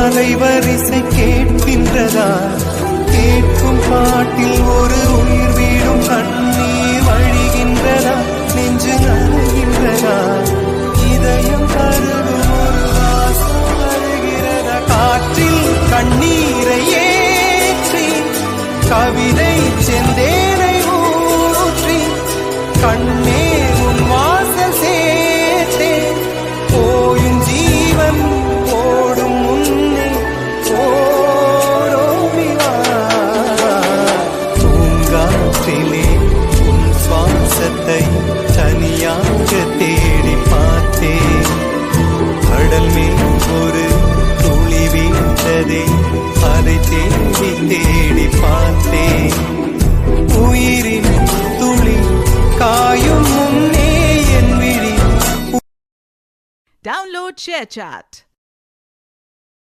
அலைவரிசை கேட்கின்றதா? கேட்கும் பாட்டில் ஒரு உயிர் வீடும் கண்ணீர் வழிகின்றதா? நெஞ்சு நனைகின்றதா? இதயம் கருதும் ஒரு வாசம் வருகிறதா? காற்றில் கண்ணீரை ஏற்றி கவிதை செந்தேனை ஊற்றி கண்ணே உன் வாசல் சேர்த்தே போயும் ஜீவன் ஓடும் முன்னே ஓரோவிவா. பூங்காற்றிலே உன் சுவாசத்தை தனியாக தேடி பார்த்தேன். கடல் மேல் ஒரு துளி வீழ்ந்ததே, அதை தேடி தேடி பார்த்தேன். உயிரின் துளி காயும் முன்னே என் விழி. Download ShareChat.